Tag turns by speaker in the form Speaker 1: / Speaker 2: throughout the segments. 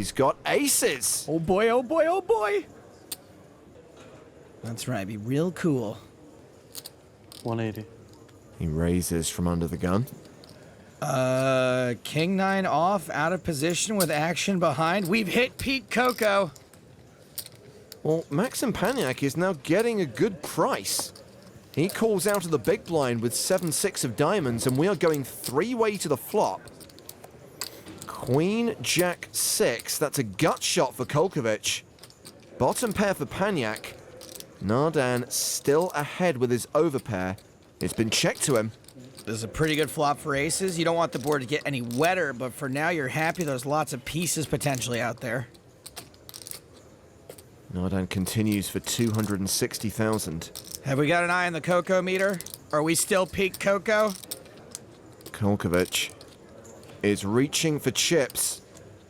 Speaker 1: He's got aces.
Speaker 2: Oh boy, oh boy, oh boy. That's right, be real cool.
Speaker 3: 180.
Speaker 1: He raises from under the gun.
Speaker 2: King 9 off, out of position with action behind. We've hit peak Coco.
Speaker 1: Well, Maxim Paniak is now getting a good price. He calls out of the big blind with 7-6 of diamonds, and we are going three-way to the flop. Queen, Jack, 6. That's a gut shot for Kolkowicz. Bottom pair for Paniak. Nardin still ahead with his overpair. It's been checked to him.
Speaker 2: This is a pretty good flop for aces. You don't want the board to get any wetter, but for now you're happy there's lots of pieces potentially out there.
Speaker 1: Nardin continues for 260,000.
Speaker 2: Have we got an eye on the Coco meter? Are we still peak Coco?
Speaker 1: Kolkowicz is reaching for chips.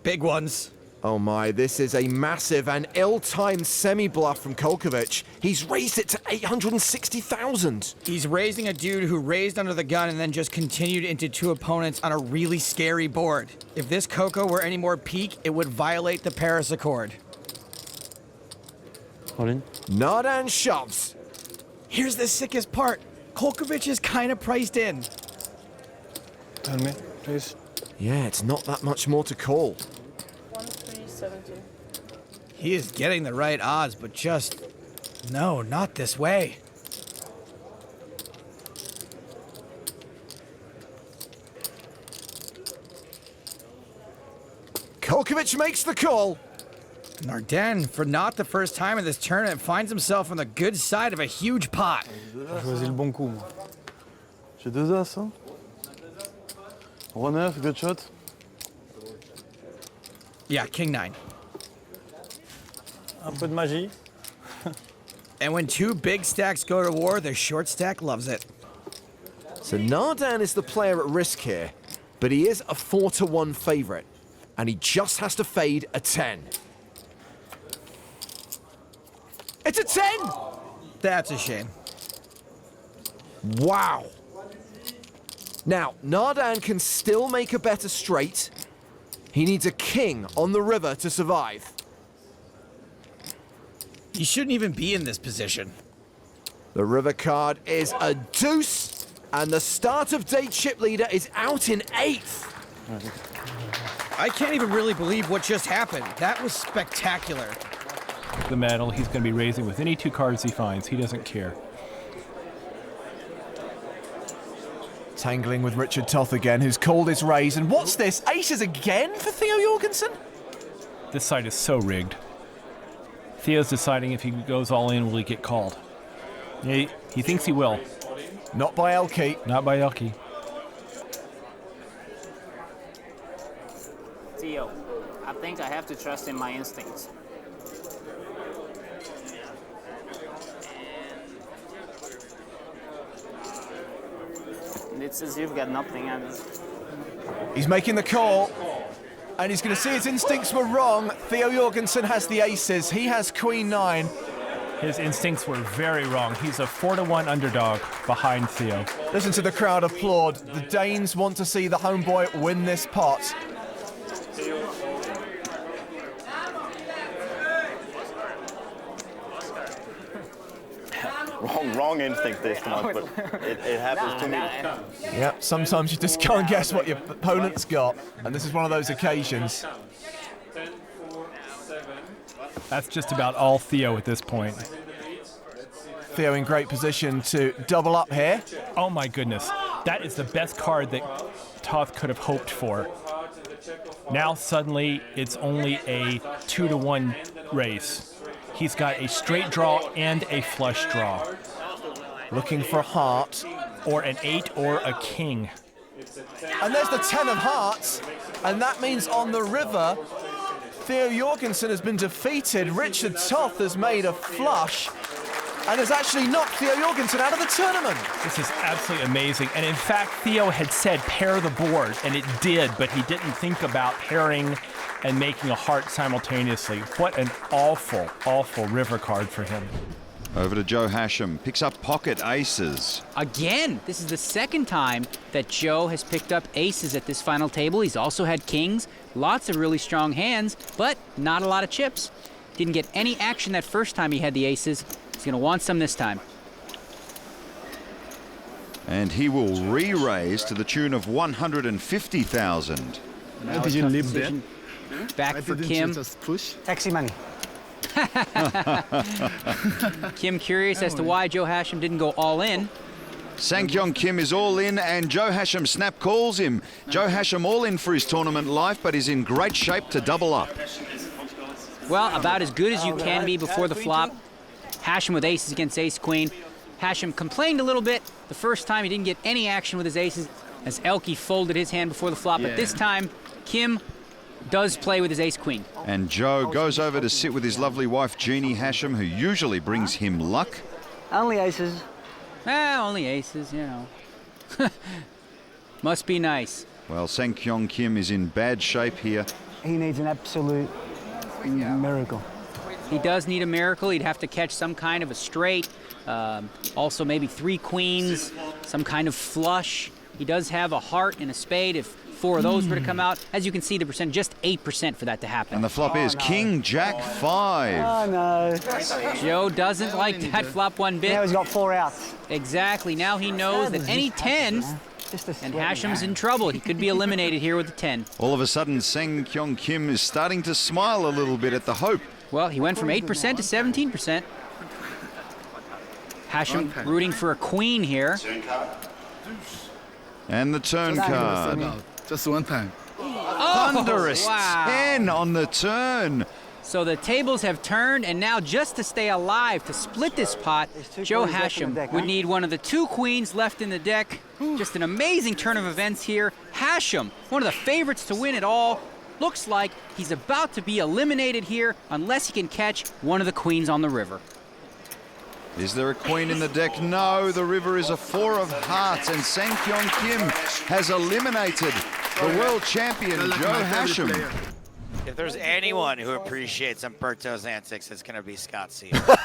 Speaker 2: Big ones.
Speaker 1: Oh my, this is a massive and ill-timed semi-bluff from Kolkowicz. He's raised it to 860,000.
Speaker 2: He's raising a dude who raised under the gun and then just continued into two opponents on a really scary board. If this Coco were any more peak, it would violate the Paris Accord.
Speaker 3: All in.
Speaker 1: Nardin shoves.
Speaker 2: Here's the sickest part. Kolkowicz is kind of priced in.
Speaker 3: Tell me, please.
Speaker 1: Yeah, it's not that much more to call.
Speaker 4: 1370.
Speaker 2: He is getting the right odds, but just... no, not this way.
Speaker 1: Kolkowicz makes the call.
Speaker 2: Nardin, for not the first time in this tournament, finds himself on the good side of a huge pot.
Speaker 3: J'ai choisi le bon coup, moi. J'ai deux as, hein. Roi 9, good shot.
Speaker 2: Yeah, King 9.
Speaker 3: Un peu de magie.
Speaker 2: And when two big stacks go to war, the short stack loves it.
Speaker 1: So Nardin is the player at risk here, but he is a 4-1 favorite, and he just has to fade a 10. It's a 10!
Speaker 2: That's a shame.
Speaker 1: Wow. Now, Nardin can still make a better straight. He needs a king on the river to survive.
Speaker 2: He shouldn't even be in this position.
Speaker 1: The river card is a deuce, and the start of day chip leader is out in 8th.
Speaker 2: I can't even really believe what just happened. That was spectacular.
Speaker 5: The medal, he's going to be raising with any two cards he finds. He doesn't care.
Speaker 1: Tangling with Richard Toth again, who's called his raise. And what's this? Aces again for Theo Jorgensen?
Speaker 5: This side is so rigged. Theo's deciding if he goes all in, will he get called? He thinks he will.
Speaker 1: Not by Elke.
Speaker 5: Not by Elke.
Speaker 6: Theo, I think I have to trust in my instincts. It says you've got nothing, and
Speaker 1: He's making the call, and he's going to see his instincts were wrong. Theo Jorgensen has the aces. He has Queen 9.
Speaker 5: His instincts were very wrong. He's a 4-1 underdog behind Theo.
Speaker 1: Listen to the crowd applaud. The Danes want to see the homeboy win this pot.
Speaker 7: Wrong instinct this time, but it happens to me.
Speaker 1: Yep, sometimes you just can't guess what your opponent's got, and this is one of those occasions.
Speaker 5: That's just about all Theo at this point.
Speaker 1: Theo in great position to double up here.
Speaker 5: Oh my goodness. That is the best card that Toth could have hoped for. Now suddenly it's only a 2-1 race. He's got a straight draw and a flush draw.
Speaker 1: Looking for a heart.
Speaker 5: Or an 8 or a king.
Speaker 1: And there's the 10 of hearts, and that means on the river, Theo Jorgensen has been defeated. Richard Toth has made a flush and has actually knocked Theo Jorgensen out of the tournament.
Speaker 5: This is absolutely amazing. And in fact, Theo had said pair the board, and it did, but he didn't think about pairing and making a heart simultaneously. What an awful, awful river card for him.
Speaker 8: Over to Joe Hachem, picks up pocket aces.
Speaker 9: Again, this is the second time that Joe has picked up aces at this final table. He's also had kings, lots of really strong hands, but not a lot of chips. Didn't get any action that first time he had the aces. He's gonna want some this time.
Speaker 8: And he will re-raise to the tune of 150,000.
Speaker 9: Why did you leave there? Back for Kim.
Speaker 10: Just push?
Speaker 11: Taxi money.
Speaker 9: Kim curious as to why Joe Hachem didn't go all in.
Speaker 8: Sang-kyung Kim is all in, and Joe Hachem snap calls him. Joe Hachem all in for his tournament life, but is in great shape to double up.
Speaker 9: Well, about as good as you can be before the flop. Hachem with aces against ace-queen. Hachem complained a little bit the first time he didn't get any action with his aces as Elke folded his hand before the flop, but this time Kim does play with his ace-queen.
Speaker 8: And Joe goes over to sit with his lovely wife Jeannie Hachem, who usually brings him luck.
Speaker 11: Only aces.
Speaker 9: Only aces, you know. Must be nice.
Speaker 8: Well, Sang-kyung Kim is in bad shape here.
Speaker 11: He needs an absolute miracle.
Speaker 9: He does need a miracle. He'd have to catch some kind of a straight, also maybe 3 queens, some kind of flush. He does have a heart and a spade. If 4 of those were to come out, as you can see, the percent, just 8% for that to happen.
Speaker 8: And the flop is King Jack 5.
Speaker 11: Oh no.
Speaker 9: Joe doesn't like that flop one bit.
Speaker 11: Now he's got 4 outs.
Speaker 9: Exactly. Now he knows that any 10, and Hashem's in trouble. He could be eliminated here with a 10.
Speaker 8: All of a sudden, Sang-kyung Kim is starting to smile a little bit at the hope.
Speaker 9: Well, he went from 8% to 17%. Hachem rooting for a queen here.
Speaker 8: And the turn card.
Speaker 10: Just one time.
Speaker 8: Thunderous 10 on the turn.
Speaker 9: So the tables have turned, and now just to stay alive, to split this pot, Joe Hachem would need one of the 2 queens left in the deck. Just an amazing turn of events here. Hachem, one of the favorites to win it all, looks like he's about to be eliminated here unless he can catch one of the queens on the river.
Speaker 8: Is there a queen in the deck? No, the river is a 4 of hearts, and Sang-kyung Kim has eliminated the world champion, Joe Hachem.
Speaker 2: If there's anyone who appreciates Umberto's antics, it's going to be Scott Seiver.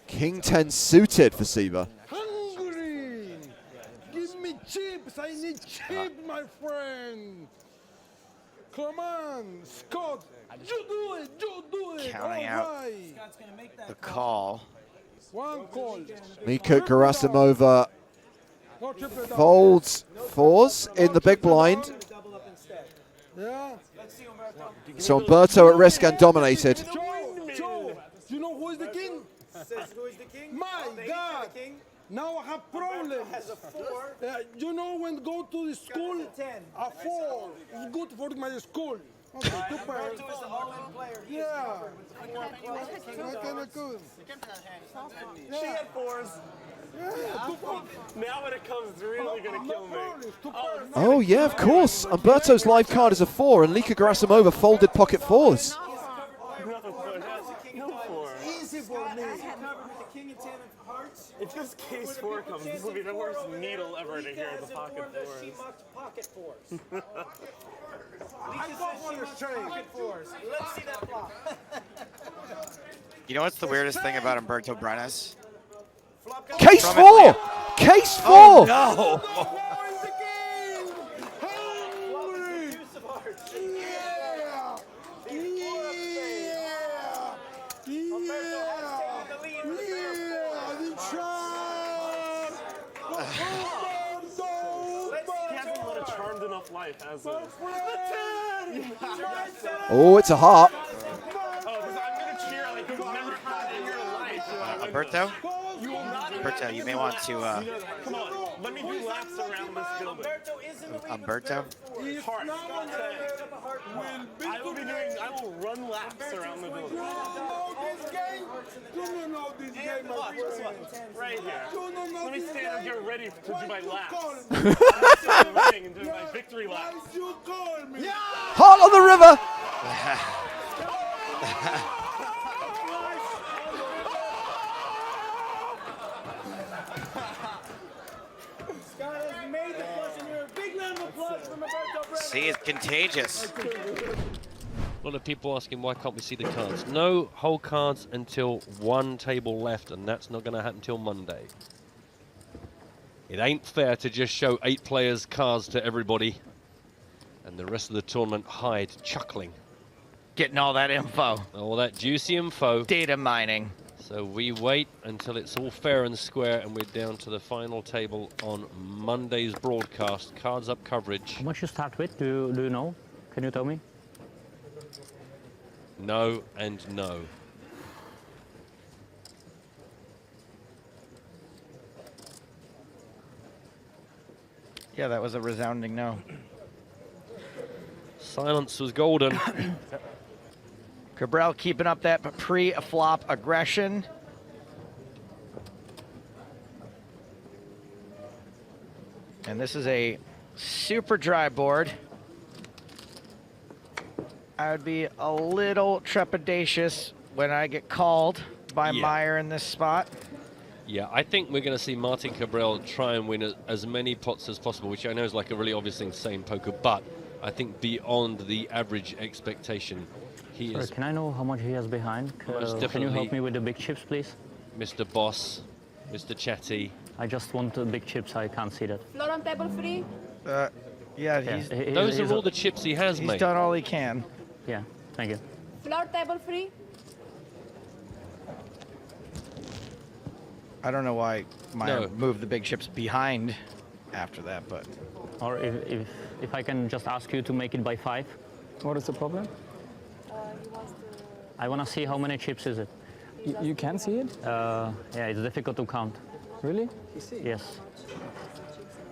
Speaker 1: King 10 suited for Seiver.
Speaker 3: Hungry! Give me chips! I need chips, my friend! Come on, Scott! You do it! You do it!
Speaker 2: Counting out the call.
Speaker 3: One call.
Speaker 1: Mika Gerasimova folds 4s in the big blind.
Speaker 3: Yeah.
Speaker 1: So Umberto at risk and dominated.
Speaker 3: Joe, you know who is the king?
Speaker 12: Who is the king?
Speaker 3: My God! Now I have problems.
Speaker 12: Has a 4.
Speaker 3: You know when go to the school? A 4. It's good for my school. Okay, 2 pairs.
Speaker 12: Is the all-in player.
Speaker 3: Yeah. What kind of good?
Speaker 12: She had 4s.
Speaker 13: Now when it comes, it's really going to kill me.
Speaker 1: Oh yeah, of course. Umberto's live card is a 4, and Lika Gerasimova folded pocket 4s.
Speaker 12: Easy for me. The king and 10 of hearts.
Speaker 13: If this case 4 comes, this will be the worst needle ever to hear the pocket 4s.
Speaker 12: She mocked pocket 4s. I don't want to straight. Pocket 4s. Let's see that flop.
Speaker 2: You know what's the weirdest thing about Umberto Brenes?
Speaker 1: Case 4! Case 4!
Speaker 2: Oh, no!
Speaker 13: Life as a
Speaker 1: Oh, it's a heart.
Speaker 2: Umberto? Umberto, you may want to.
Speaker 13: Come on, let me do laps around this building.
Speaker 2: Umberto?
Speaker 13: I will run laps around the building. Right here. Let me stand and get ready to do my laps. And do my victory laps.
Speaker 1: Heart on the river!
Speaker 2: See, it's contagious.
Speaker 10: A lot of people asking why can't we see the cards. No whole cards until one table left, and that's not going to happen until Monday. It ain't fair to just show 8 players' cards to everybody and the rest of the tournament hide chuckling.
Speaker 2: Getting all that info.
Speaker 10: All that juicy info.
Speaker 2: Data mining.
Speaker 10: So we wait until it's all fair and square and we're down to the final table on Monday's broadcast. Cards up coverage.
Speaker 14: How much you start with? Do you know? Can you tell me?
Speaker 10: No and no.
Speaker 2: Yeah, that was a resounding no.
Speaker 10: Silence was golden.
Speaker 2: Kabrhel keeping up that pre-flop aggression. And this is a super dry board. I would be a little trepidatious when I get called by Meyer in this spot.
Speaker 10: Yeah, I think we're going to see Martin Kabrhel try and win as many pots as possible, which I know is like a really obvious thing saying poker, but I think beyond the average expectation. He
Speaker 14: Sorry,
Speaker 10: is.
Speaker 14: can I know how much he has behind? Can you help me with the big chips, please?
Speaker 10: Mr. Boss, Mr. Chatty.
Speaker 14: I just want the big chips, I can't see that.
Speaker 4: Floor on table 3.
Speaker 2: Yeah,
Speaker 10: those are all the chips he has,
Speaker 2: he's
Speaker 10: mate.
Speaker 2: done all he can.
Speaker 14: Yeah, thank you.
Speaker 4: Floor table 3.
Speaker 2: I don't know why Meyer moved the big chips behind after that, but...
Speaker 14: Or if I can just ask you to make it by 5.
Speaker 11: What is the problem?
Speaker 14: I want to see how many chips is it.
Speaker 11: You can see it?
Speaker 14: Yeah, it's difficult to count.
Speaker 11: Really?
Speaker 14: Yes.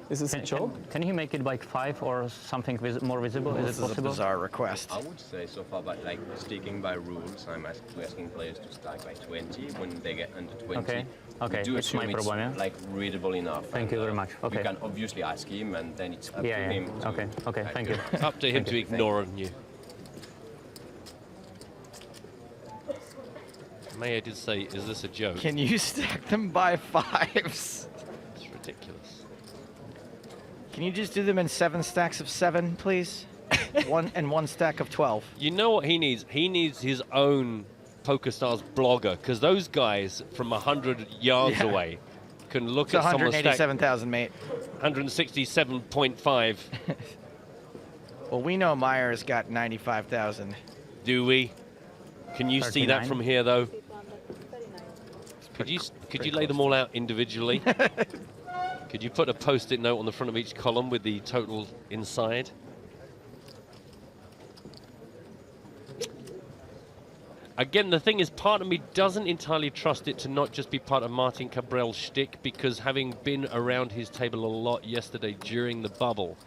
Speaker 11: Is this a joke?
Speaker 14: Can you make it by 5 or something more visible? Is it possible?
Speaker 2: This is a bizarre request.
Speaker 15: I would say so far, but like sticking by rules, I'm asking players to start by 20 when they get under 20.
Speaker 14: Okay. Okay,
Speaker 15: do
Speaker 14: it's my
Speaker 15: assume
Speaker 14: problem, yeah?
Speaker 15: like readable enough.
Speaker 14: Thank you very much. Okay.
Speaker 15: You can obviously ask him, and then it's up to
Speaker 14: Yeah,
Speaker 15: him.
Speaker 14: yeah. Okay, okay, thank you.
Speaker 10: It's up to him to ignore you. Meyer did say, is this a joke?
Speaker 2: Can you stack them by 5s?
Speaker 10: It's ridiculous.
Speaker 2: Can you just do them in 7 stacks of 7, please? one stack of 12.
Speaker 10: You know what he needs? He needs his own PokerStars blogger, because those guys from 100 yards away can look
Speaker 2: it's
Speaker 10: at someone's stack.
Speaker 2: 187,000, mate.
Speaker 10: 167.5.
Speaker 2: Well, we know Meyer's got 95,000.
Speaker 10: Do we? Can you see that from here, though? Could you lay them all out individually? Could you put a post-it note on the front of each column with the total inside? Again, the thing is, part of me doesn't entirely trust it to not just be part of Martin Kabrhel's shtick, because having been around his table a lot yesterday during the bubble,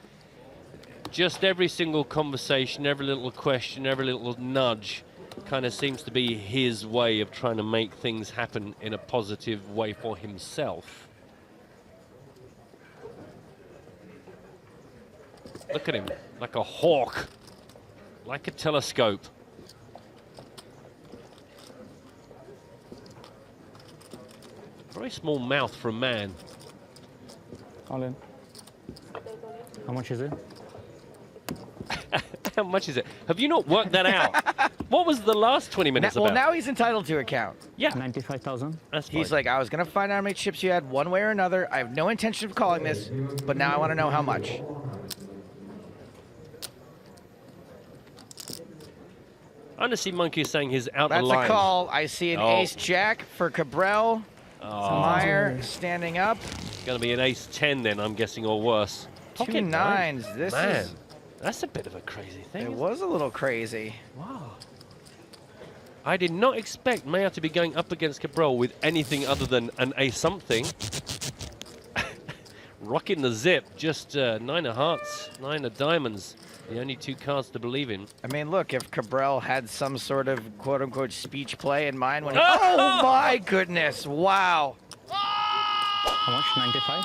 Speaker 10: just every single conversation, every little question, every little nudge kind of seems to be his way of trying to make things happen in a positive way for himself. Look at him, like a hawk, like a telescope. Very small mouth for a man.
Speaker 11: All in.
Speaker 14: How much is it?
Speaker 10: How much is it? Have you not worked that out? What was the last 20 minutes about?
Speaker 2: Well, now he's entitled to a count.
Speaker 10: Yeah.
Speaker 14: 95,000.
Speaker 2: He's like, I was going to find out how many chips you had one way or another. I have no intention of calling this, but now I want to know how much.
Speaker 10: I want to see Monkey saying he's out the line.
Speaker 2: That's a call. I see an ace-jack for Kabrhel. Meyer standing up.
Speaker 10: It's going to be an ace-10 then, I'm guessing, or worse.
Speaker 2: 2 9s. This is...
Speaker 10: That's a bit of a crazy thing.
Speaker 2: It was a little crazy.
Speaker 10: Wow. I did not expect Meyer to be going up against Kabrhel with anything other than an ace-something. Rocking the zip, just 9 of hearts, 9 of diamonds. The only 2 cards to believe in.
Speaker 2: I mean, look, if Kabrhel had some sort of quote-unquote speech play in mind when he... Oh, my goodness. Wow.
Speaker 14: How much? 95?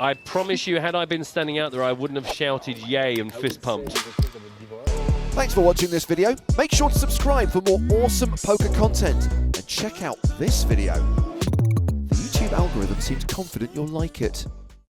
Speaker 10: I promise you, had I been standing out there, I wouldn't have shouted yay and fist pumped.
Speaker 1: Thanks for watching this video. Make sure to subscribe for more awesome poker content. And check out this video. The YouTube algorithm seems confident you'll like it.